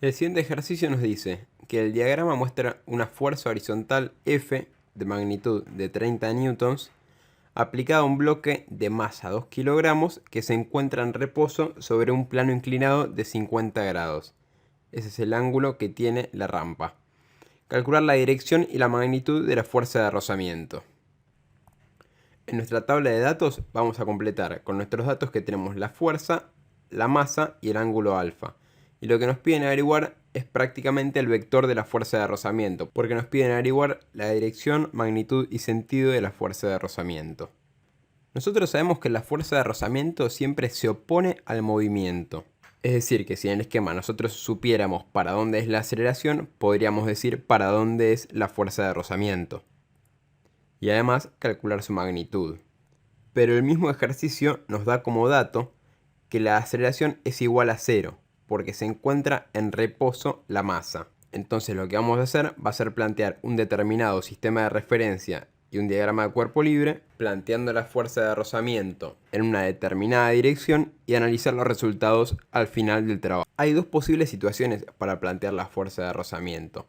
El siguiente ejercicio nos dice que el diagrama muestra una fuerza horizontal F de magnitud de 30 newtons aplicada a un bloque de masa 2 kilogramos que se encuentra en reposo sobre un plano inclinado de 50 grados. Ese es el ángulo que tiene la rampa. Calcular la dirección y la magnitud de la fuerza de rozamiento. En nuestra tabla de datos vamos a completar con nuestros datos que tenemos la fuerza, la masa y el ángulo alfa. Y lo que nos piden averiguar es prácticamente el vector de la fuerza de rozamiento, porque nos piden averiguar la dirección, magnitud y sentido de la fuerza de rozamiento. Nosotros sabemos que la fuerza de rozamiento siempre se opone al movimiento. Es decir, que si en el esquema nosotros supiéramos para dónde es la aceleración, podríamos decir para dónde es la fuerza de rozamiento. Y además calcular su magnitud. Pero el mismo ejercicio nos da como dato que la aceleración es igual a 0, porque se encuentra en reposo la masa. Entonces lo que vamos a hacer va a ser plantear un determinado sistema de referencia y un diagrama de cuerpo libre, planteando la fuerza de rozamiento en una determinada dirección y analizar los resultados al final del trabajo. Hay dos posibles situaciones para plantear la fuerza de rozamiento.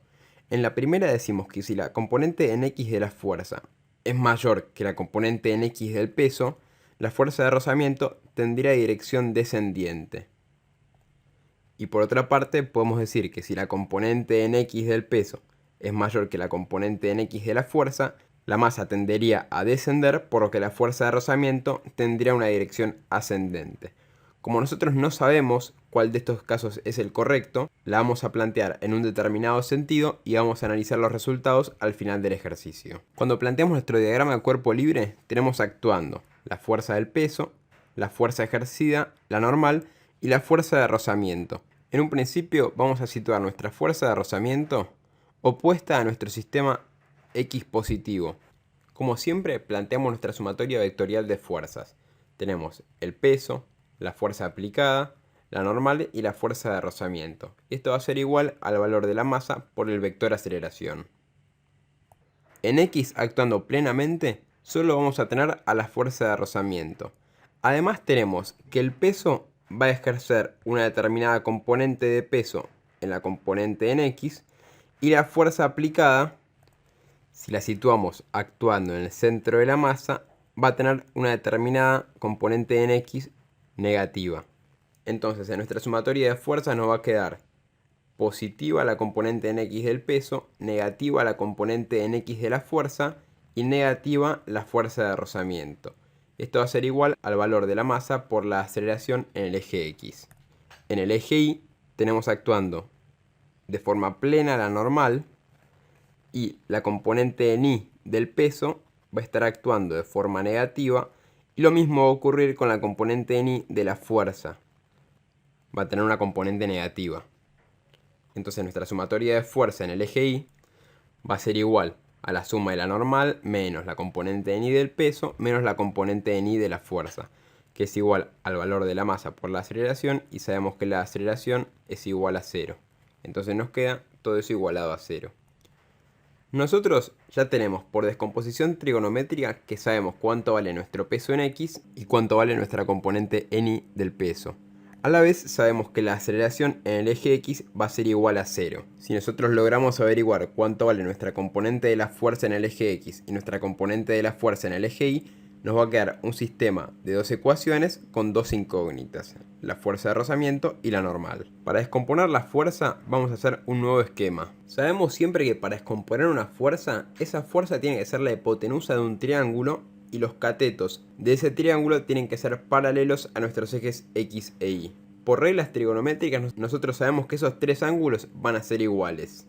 En la primera decimos que si la componente en X de la fuerza es mayor que la componente en X del peso, la fuerza de rozamiento tendría dirección descendiente. Y por otra parte podemos decir que si la componente en X del peso es mayor que la componente en X de la fuerza, la masa tendería a descender, por lo que la fuerza de rozamiento tendría una dirección ascendente. Como nosotros no sabemos cuál de estos casos es el correcto, la vamos a plantear en un determinado sentido y vamos a analizar los resultados al final del ejercicio. Cuando planteamos nuestro diagrama de cuerpo libre, tenemos actuando la fuerza del peso, la fuerza ejercida, la normal y la fuerza de rozamiento. En un principio vamos a situar nuestra fuerza de rozamiento opuesta a nuestro sistema X positivo. Como siempre, planteamos nuestra sumatoria vectorial de fuerzas. Tenemos el peso, la fuerza aplicada, la normal y la fuerza de rozamiento. Esto va a ser igual al valor de la masa por el vector aceleración. En X actuando plenamente, solo vamos a tener a la fuerza de rozamiento. Además tenemos que el peso va a ejercer una determinada componente de peso en la componente en X y la fuerza aplicada, si la situamos actuando en el centro de la masa, va a tener una determinada componente en X negativa. Entonces en nuestra sumatoria de fuerzas nos va a quedar positiva la componente en X del peso, negativa la componente en X de la fuerza y negativa la fuerza de rozamiento. Esto va a ser igual al valor de la masa por la aceleración en el eje X. En el eje Y tenemos actuando de forma plena la normal y la componente en Y del peso va a estar actuando de forma negativa y lo mismo va a ocurrir con la componente en Y de la fuerza. Va a tener una componente negativa. Entonces nuestra sumatoria de fuerza en el eje Y va a ser igual a la suma de la normal menos la componente en Y del peso menos la componente en Y de la fuerza, que es igual al valor de la masa por la aceleración, y sabemos que la aceleración es igual a 0. Entonces nos queda todo eso igualado a 0. Nosotros ya tenemos por descomposición trigonométrica que sabemos cuánto vale nuestro peso en X y cuánto vale nuestra componente en Y del peso. A la vez sabemos que la aceleración en el eje X va a ser igual a 0. Si nosotros logramos averiguar cuánto vale nuestra componente de la fuerza en el eje X y nuestra componente de la fuerza en el eje Y, nos va a quedar un sistema de dos ecuaciones con dos incógnitas, la fuerza de rozamiento y la normal. Para descomponer la fuerza vamos a hacer un nuevo esquema. Sabemos siempre que para descomponer una fuerza, esa fuerza tiene que ser la hipotenusa de un triángulo y los catetos de ese triángulo tienen que ser paralelos a nuestros ejes X e Y. Por reglas trigonométricas nosotros sabemos que esos tres ángulos van a ser iguales.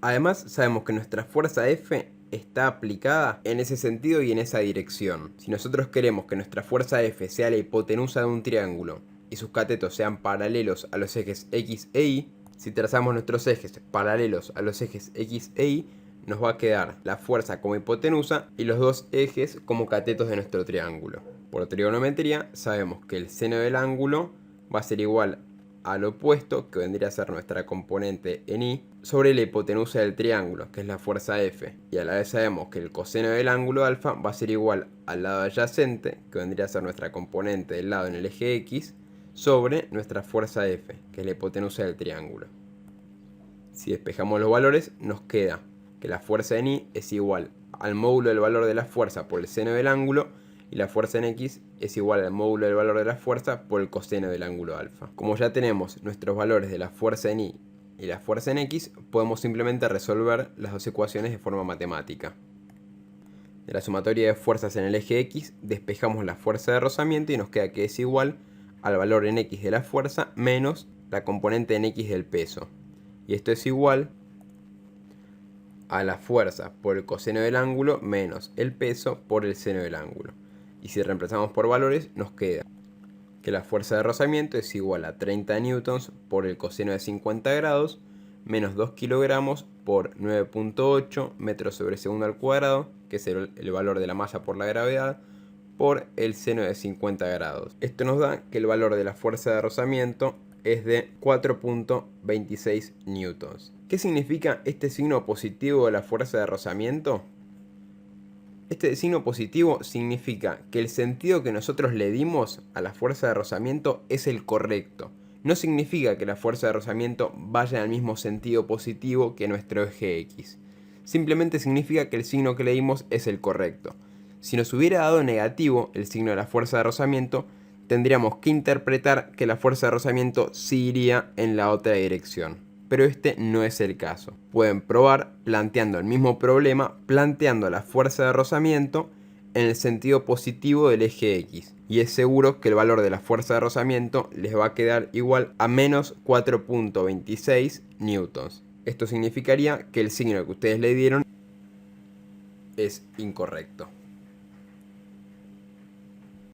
Además sabemos que nuestra fuerza F está aplicada en ese sentido y en esa dirección. Si nosotros queremos que nuestra fuerza F sea la hipotenusa de un triángulo y sus catetos sean paralelos a los ejes X e Y, si trazamos nuestros ejes paralelos a los ejes X e Y, nos va a quedar la fuerza como hipotenusa y los dos ejes como catetos de nuestro triángulo. Por trigonometría sabemos que el seno del ángulo va a ser igual al opuesto, que vendría a ser nuestra componente en Y, sobre la hipotenusa del triángulo, que es la fuerza F. Y a la vez sabemos que el coseno del ángulo alfa va a ser igual al lado adyacente, que vendría a ser nuestra componente del lado en el eje X, sobre nuestra fuerza F, que es la hipotenusa del triángulo. Si despejamos los valores, nos queda que la fuerza en Y es igual al módulo del valor de la fuerza por el seno del ángulo, y la fuerza en X es igual al módulo del valor de la fuerza por el coseno del ángulo alfa. Como ya tenemos nuestros valores de la fuerza en Y y la fuerza en X, podemos simplemente resolver las dos ecuaciones de forma matemática. De la sumatoria de fuerzas en el eje X, despejamos la fuerza de rozamiento y nos queda que es igual al valor en X de la fuerza menos la componente en X del peso. Y esto es igual a la fuerza por el coseno del ángulo menos el peso por el seno del ángulo. Y si reemplazamos por valores, nos queda que la fuerza de rozamiento es igual a 30 newtons por el coseno de 50 grados menos 2 kilogramos por 9.8 metros sobre segundo al cuadrado, que es el valor de la masa por la gravedad, por el seno de 50 grados. Esto nos da que el valor de la fuerza de rozamiento es de 4.26 newtons. ¿Qué significa este signo positivo de la fuerza de rozamiento? Este signo positivo significa que el sentido que nosotros le dimos a la fuerza de rozamiento es el correcto. No significa que la fuerza de rozamiento vaya en el mismo sentido positivo que nuestro eje X. Simplemente significa que el signo que le dimos es el correcto. Si nos hubiera dado negativo el signo de la fuerza de rozamiento, tendríamos que interpretar que la fuerza de rozamiento sí iría en la otra dirección. Pero este no es el caso. Pueden probar planteando el mismo problema, planteando la fuerza de rozamiento en el sentido positivo del eje X. Y es seguro que el valor de la fuerza de rozamiento les va a quedar igual a menos 4.26 newtons. Esto significaría que el signo que ustedes le dieron es incorrecto.